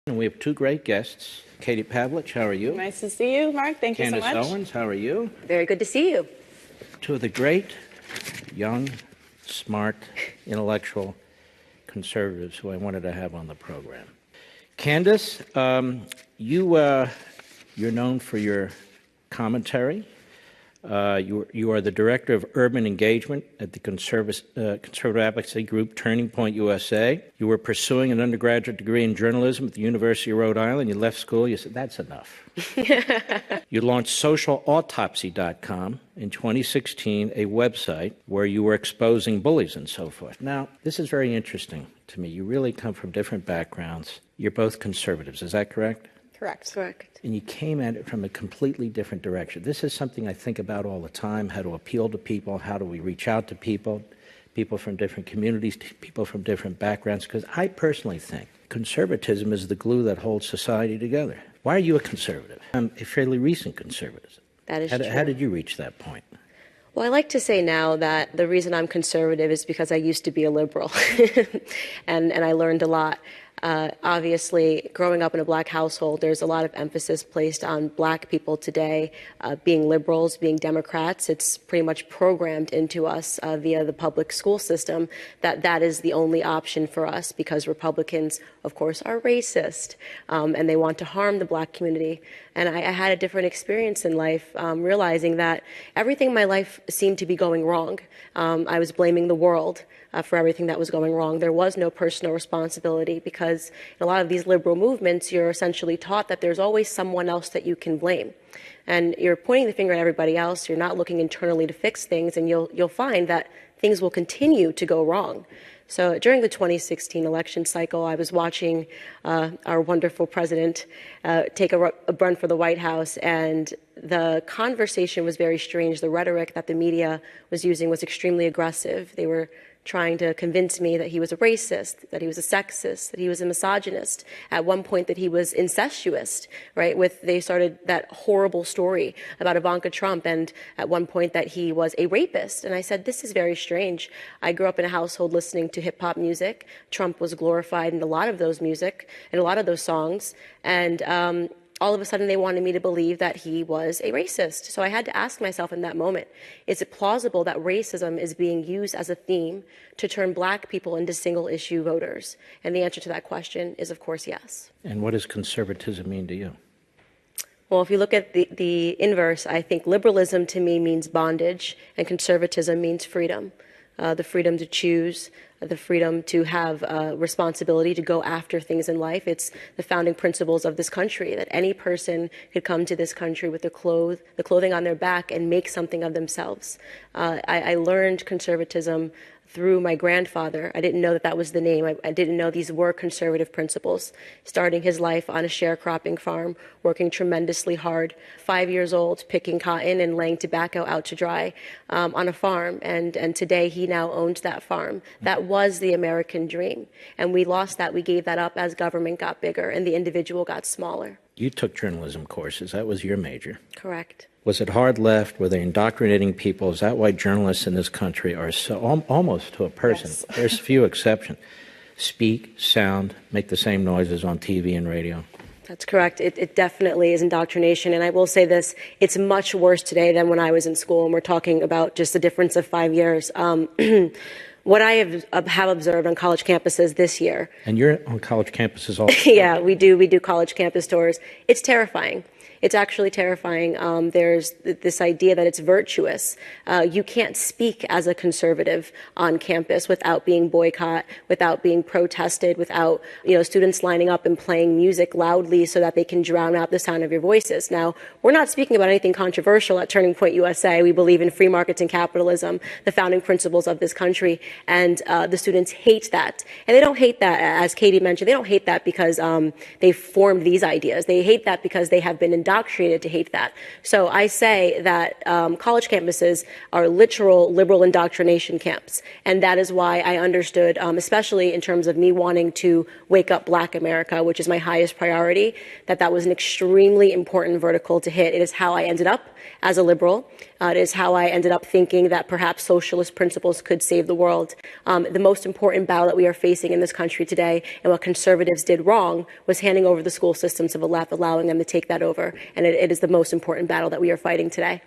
And we have two great guests. Katie Pavlich, how are you? Nice to see you, Mark. Thank you so much. Candace Owens, how are you? Very good to see you. Two of the great, young, smart, intellectual conservatives who I wanted to have on the program. Candace, you're known for your commentary. You are the director of urban engagement at the conservative advocacy group Turning Point USA. You were pursuing an undergraduate degree in journalism at the University of Rhode Island. You left school. You said, that's enough. You launched socialautopsy.com in 2016, a website where you were exposing bullies and so forth. Now, this is very interesting to me. You really come from different backgrounds. You're both conservatives. Is that correct? Correct. And you came at it from a completely different direction. This is something I think about all the time, how to appeal to people, how do we reach out to people from different communities, people from different backgrounds, because I personally think conservatism is the glue that holds society together. Why are you a conservative? I'm a fairly recent conservative. That is true. How did you reach that point? Well, I like to say now that the reason I'm conservative is because I used to be a liberal, and I learned a lot. Obviously, growing up in a black household, there's a lot of emphasis placed on black people today being liberals, being Democrats. It's pretty much programmed into us via the public school system that is the only option for us because Republicans, of course, are racist and they want to harm the black community. And I had a different experience in life, realizing that everything in my life seemed to be going wrong. I was blaming the world for everything that was going wrong. There was no personal responsibility because in a lot of these liberal movements, you're essentially taught that there's always someone else that you can blame. And you're pointing the finger at everybody else. You're not looking internally to fix things, and you'll find that things will continue to go wrong. So during the 2016 election cycle, I was watching our wonderful president take a run for the White House, and the conversation was very strange. The rhetoric that the media was using was extremely aggressive. They were trying to convince me that he was a racist, that he was a sexist, that he was a misogynist, at one point that he was incestuous, right? They started that horrible story about Ivanka Trump, and at one point that he was a rapist. And I said, this is very strange. I grew up in a household listening to hip hop music. Trump was glorified in a lot of those music, in a lot of those songs. And all of a sudden they wanted me to believe that he was a racist. So I had to ask myself in that moment, is it plausible that racism is being used as a theme to turn black people into single issue voters? And the answer to that question is, of course, yes. And what does conservatism mean to you? Well, if you look at the inverse, I think liberalism to me means bondage and conservatism means freedom. The freedom to choose, the freedom to have responsibility to go after things in life. It's the founding principles of this country, that any person could come to this country with the clothing on their back and make something of themselves. I learned conservatism through my grandfather. I didn't know that was the name. I didn't know these were conservative principles. Starting his life on a sharecropping farm, working tremendously hard, 5 years old, picking cotton and laying tobacco out to dry on a farm. And today he now owns that farm. That was the American dream. And we lost that. We gave that up as government got bigger and the individual got smaller. You took journalism courses. That was your major. Correct. Was it hard left? Were they indoctrinating people? Is that why journalists in this country are so, almost to a person, Yes. There's few exceptions, speak, sound, make the same noises on TV and radio? That's correct. It definitely is indoctrination. And I will say this, it's much worse today than when I was in school. And we're talking about just a difference of 5 years. What I have observed on college campuses this year. And you're on college campuses all the time. Yeah, we do college campus tours. It's terrifying. It's actually terrifying. There's this idea that it's virtuous. You can't speak as a conservative on campus without being boycotted, without being protested, without students lining up and playing music loudly so that they can drown out the sound of your voices. Now, we're not speaking about anything controversial at Turning Point USA. We believe in free markets and capitalism, the founding principles of this country, and the students hate that. And they don't hate that, as Katie mentioned, they don't hate that because they formed these ideas. They hate that because they have been indoctrinated to hate that. So I say that college campuses are literal liberal indoctrination camps. And that is why I understood, especially in terms of me wanting to wake up Black America, which is my highest priority, that was an extremely important vertical to hit. It is how I ended up as a liberal. It is how I ended up thinking that perhaps socialist principles could save the world. world. The most important battle that we are facing in this country today, and what conservatives did wrong, was handing over the school system to the left, allowing them to take that over. And it is the most important battle that we are fighting today.